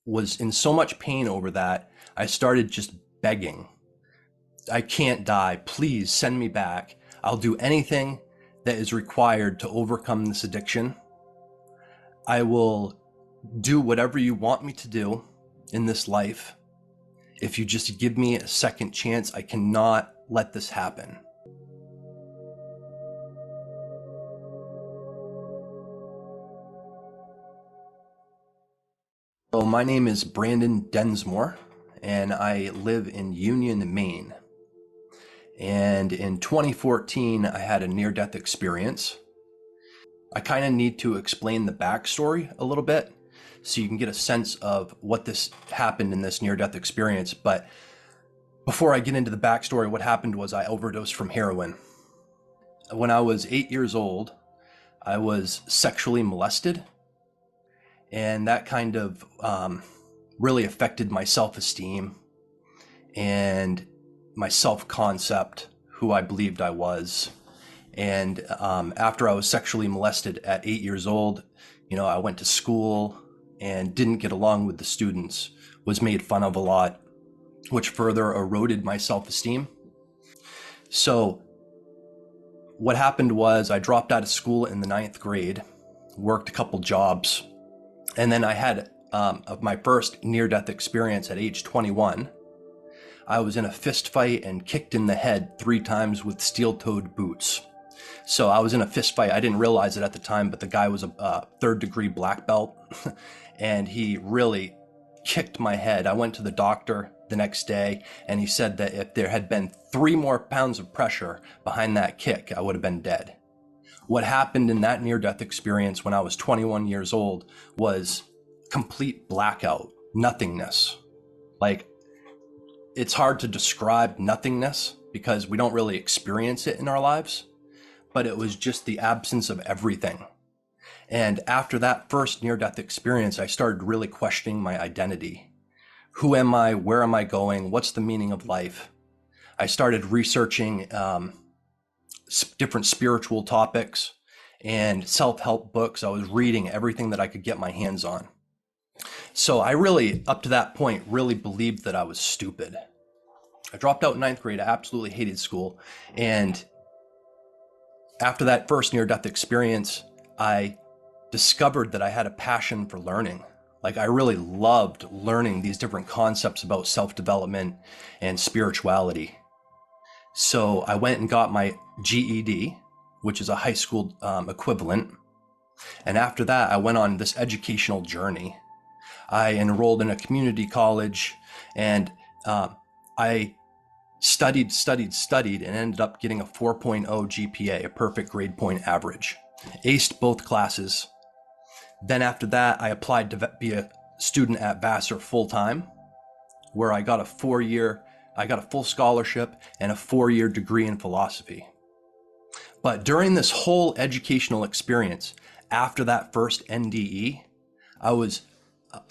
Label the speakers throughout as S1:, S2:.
S1: was in so much pain over that, I started just begging. I can't die. Please send me back. I'll do anything that is required to overcome this addiction. I will do whatever you want me to do in this life. If you just give me a second chance, I cannot let this happen. So my name is Brandon Densmore, and I live in Union, Maine. And in 2014, I had a near-death experience. I kind of need to explain the backstory a little bit so you can get a sense of what this happened in this near-death experience. But before I get into the backstory, what happened was I overdosed from heroin. When I was 8 years old, I was sexually molested, and that kind of really affected my self-esteem and my self-concept, who I believed I was. And after I was sexually molested at 8 years old, I went to school and didn't get along with the students, was made fun of a lot, which further eroded my self-esteem. So what happened was I dropped out of school in the 9th grade, worked a couple jobs, and then I had my first near-death experience at age 21. I was in a fist fight and kicked in the head 3 times with steel-toed boots. So I was in a fist fight. I didn't realize it at the time, but the guy was a 3rd-degree black belt, and he really kicked my head. I went to the doctor the next day, and he said that if there had been 3 more pounds of pressure behind that kick, I would have been dead. What happened in that near-death experience when I was 21 years old was complete blackout, nothingness. Like, it's hard to describe nothingness because we don't really experience it in our lives, but it was just the absence of everything. And after that first near-death experience, I started really questioning my identity. Who am I? Where am I going? What's the meaning of life? I started researching different spiritual topics and self-help books. I was reading everything that I could get my hands on. So I really, up to that point, really believed that I was stupid. I dropped out in 9th grade. I absolutely hated school. And after that first near-death experience, I discovered that I had a passion for learning. Like, I really loved learning these different concepts about self-development and spirituality. So I went and got my GED, which is a high school equivalent. And after that, I went on this educational journey. I enrolled in a community college, and I studied, and ended up getting a 4.0 GPA, a perfect grade point average. Aced both classes. Then after that, I applied to be a student at Vassar full-time, where I got a full scholarship and a 4-year degree in philosophy. But during this whole educational experience, after that first NDE, I was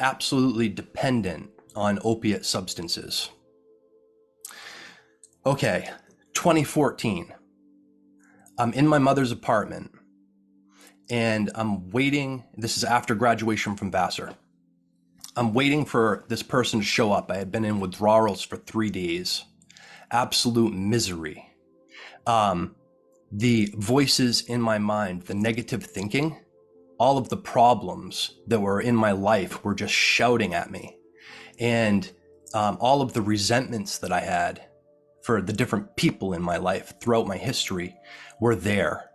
S1: absolutely dependent on opiate substances. Okay, 2014. I'm in my mother's apartment, and I'm waiting. This is after graduation from Vassar. I'm waiting for this person to show up. I had been in withdrawals for 3 days. Absolute misery. The voices in my mind, the negative thinking, all of the problems that were in my life were just shouting at me. And all of the resentments that I had for the different people in my life throughout my history were there.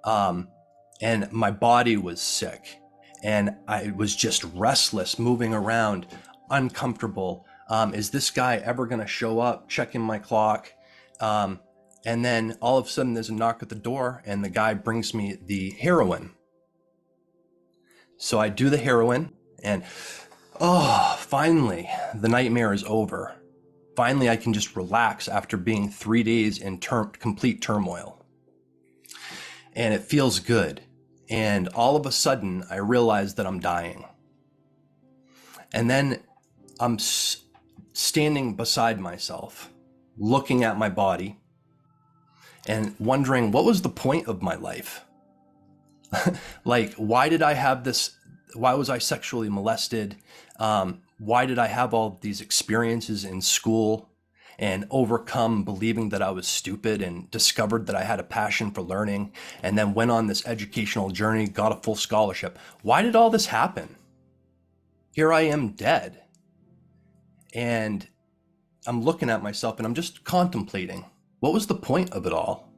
S1: And my body was sick, and I was just restless, moving around, uncomfortable. Is this guy ever going to show up? Checking my clock. And then all of a sudden there's a knock at the door, and the guy brings me the heroin. So I do the heroin, and finally the nightmare is over. Finally, I can just relax after being 3 days in complete turmoil. And it feels good. And all of a sudden, I realize that I'm dying. And then I'm standing beside myself, looking at my body, and wondering, what was the point of my life? Like, why did I have this Why was I sexually molested? Why did I have all these experiences in school and overcome believing that I was stupid and discovered that I had a passion for learning and then went on this educational journey, got a full scholarship? Why did all this happen? Here I am dead. And I'm looking at myself and I'm just contemplating, what was the point of it all?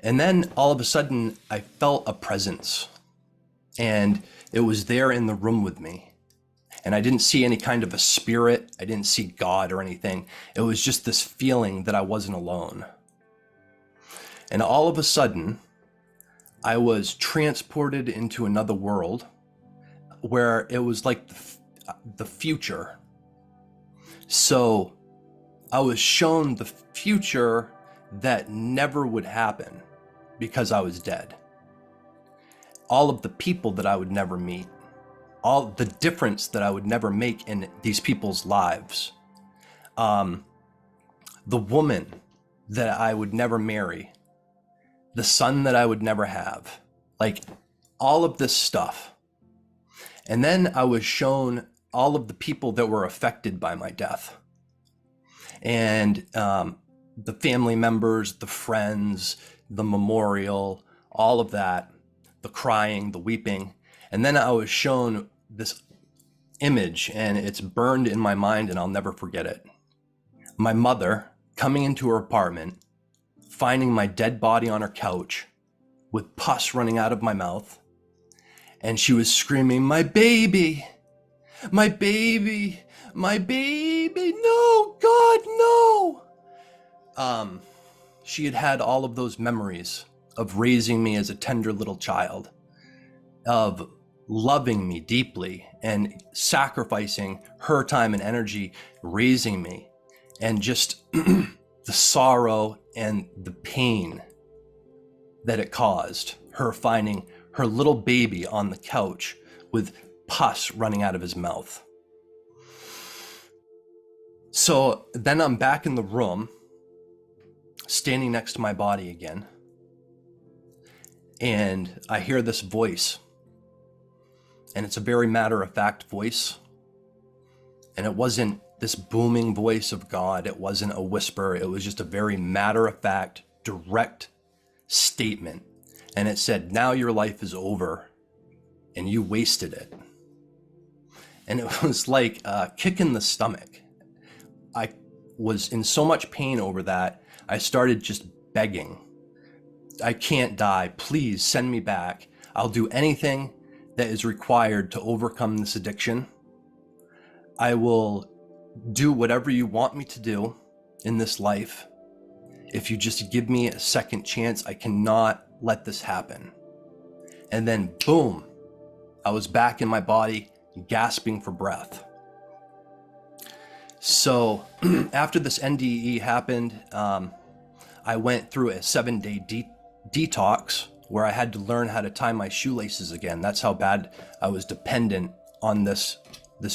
S1: And then all of a sudden I felt a presence, and it was there in the room with me. And I didn't see any kind of a spirit. I didn't see God or anything. It was just this feeling that I wasn't alone. And all of a sudden, I was transported into another world where it was like the future. So I was shown the future that never would happen because I was dead. All of the people that I would never meet, all the difference that I would never make in these people's lives, the woman that I would never marry, the son that I would never have, like all of this stuff. And then I was shown all of the people that were affected by my death, and the family members, the friends, the memorial, all of that, the crying, the weeping. And then I was shown this image, and it's burned in my mind and I'll never forget it. My mother coming into her apartment, finding my dead body on her couch with pus running out of my mouth. And she was screaming, "My baby, my baby, my baby, no, God, no." She had had all of those memories of raising me as a tender little child, of loving me deeply and sacrificing her time and energy raising me, and just the sorrow and the pain that it caused, her finding her little baby on the couch with pus running out of his mouth. So then I'm back in the room, standing next to my body again, and I hear this voice, and it's a very matter-of-fact voice, and it wasn't this booming voice of God. It wasn't a whisper. It was just a very matter-of-fact, direct statement. And it said, "Now your life is over and you wasted it." And it was like a kick in the stomach. I was in so much pain over that, I started just begging. "I can't die. Please send me back. I'll do anything that is required to overcome this addiction. I will do whatever you want me to do in this life. If you just give me a second chance, I cannot let this happen." And then boom, I was back in my body, gasping for breath. So after this NDE happened, I went through a 7-day detox where I had to learn how to tie my shoelaces again. That's how bad I was dependent on this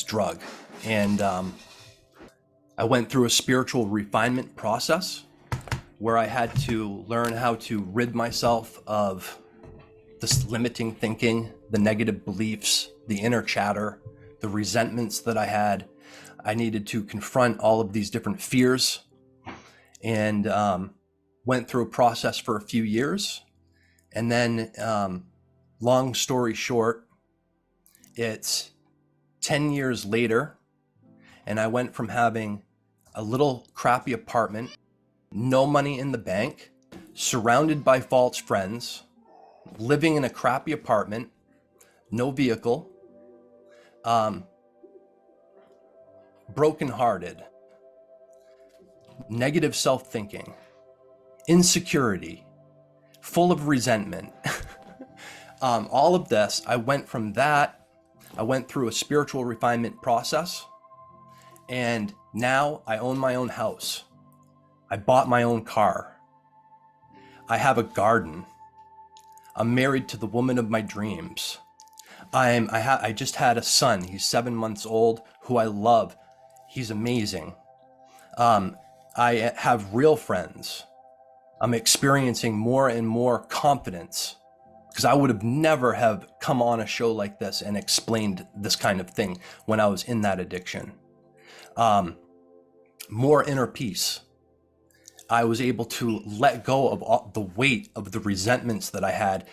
S1: drug. And I went through a spiritual refinement process where I had to learn how to rid myself of this limiting thinking, the negative beliefs, the inner chatter, the resentments that I had. I needed to confront all of these different fears, and went through a process for a few years. And then, long story short, it's 10 years later, and I went from having a little crappy apartment, no money in the bank, surrounded by false friends, living in a crappy apartment, no vehicle, brokenhearted, negative self-thinking, insecurity, full of resentment. All of this, I went from that, I went through a spiritual refinement process, and now I own my own house. I bought my own car. I have a garden. I'm married to the woman of my dreams. I just had a son. He's 7 months old, who I love. He's amazing. I have real friends. I'm experiencing more and more confidence because I would have never have come on a show like this and explained this kind of thing when I was in that addiction. More inner peace. I was able to let go of all the weight of the resentments that I had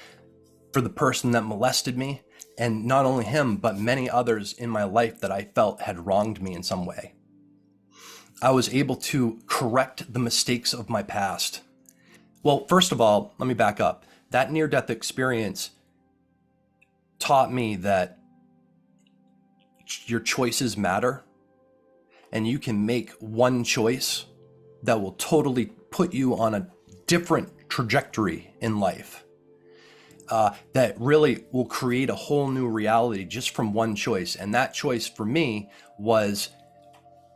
S1: for the person that molested me, and not only him, but many others in my life that I felt had wronged me in some way. I was able to correct the mistakes of my past. Well, first of all, let me back up. That near-death experience taught me that your choices matter, and you can make one choice that will totally put you on a different trajectory in life. That really will create a whole new reality just from one choice. And that choice for me was,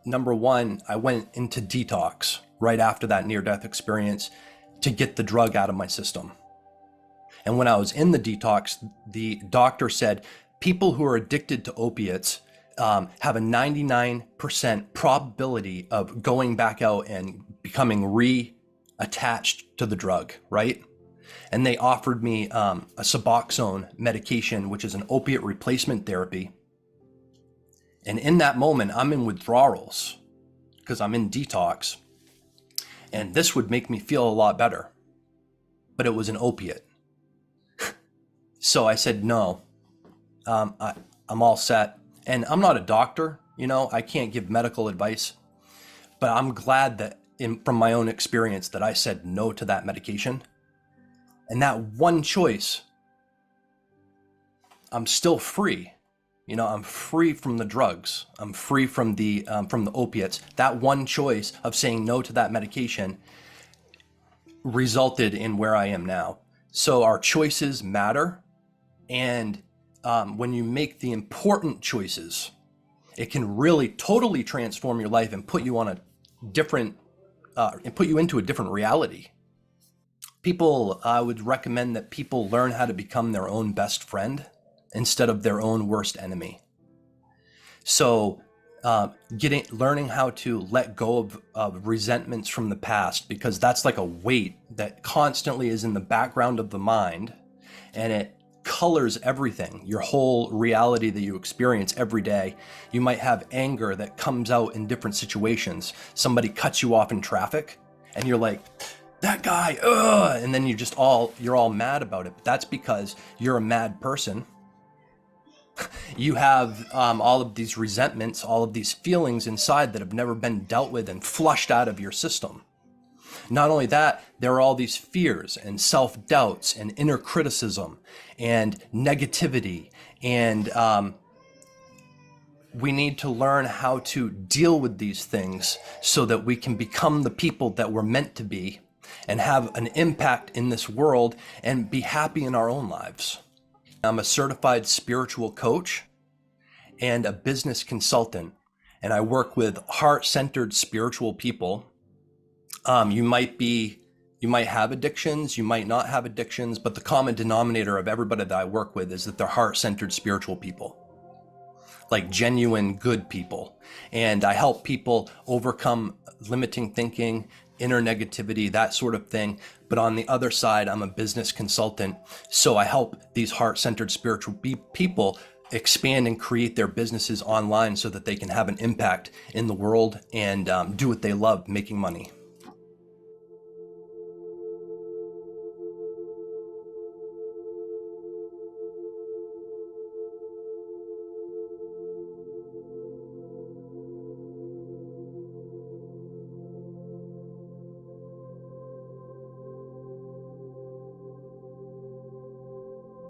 S1: number one, I went into detox right after that near-death experience to get the drug out of my system. And when I was in the detox, the doctor said people who are addicted to opiates have a 99% probability of going back out and becoming reattached to the drug, right? And they offered me a Suboxone medication, which is an opiate replacement therapy. And in that moment, I'm in withdrawals because I'm in detox. And this would make me feel a lot better. But it was an opiate. So I said, no, I'm all set. And I'm not a doctor, I can't give medical advice. But I'm glad that from my own experience that I said no to that medication. And that one choice, I'm still free. I'm free from the drugs. I'm free from the opiates. That one choice of saying no to that medication resulted in where I am now. So our choices matter. And when you make the important choices, it can really totally transform your life and put you on a different, and put you into a different reality. I would recommend that people learn how to become their own best friend instead of their own worst enemy. So learning how to let go of resentments from the past, because that's like a weight that constantly is in the background of the mind, and it colors everything, your whole reality that you experience every day. You might have anger that comes out in different situations. Somebody cuts you off in traffic and you're like, that guy, ugh, and then you're all mad about it. But that's because you're a mad person. You have all of these resentments, all of these feelings inside that have never been dealt with and flushed out of your system. Not only that, there are all these fears and self-doubts and inner criticism and negativity. And we need to learn how to deal with these things so that we can become the people that we're meant to be and have an impact in this world and be happy in our own lives. I'm a certified spiritual coach and a business consultant, and I work with heart-centered spiritual people. You might have addictions, you might not have addictions, but the common denominator of everybody that I work with is that they're heart-centered spiritual people, like genuine good people. And I help people overcome limiting thinking, inner negativity, that sort of thing. But on the other side, I'm a business consultant. So I help these heart-centered spiritual people expand and create their businesses online so that they can have an impact in the world and do what they love, making money.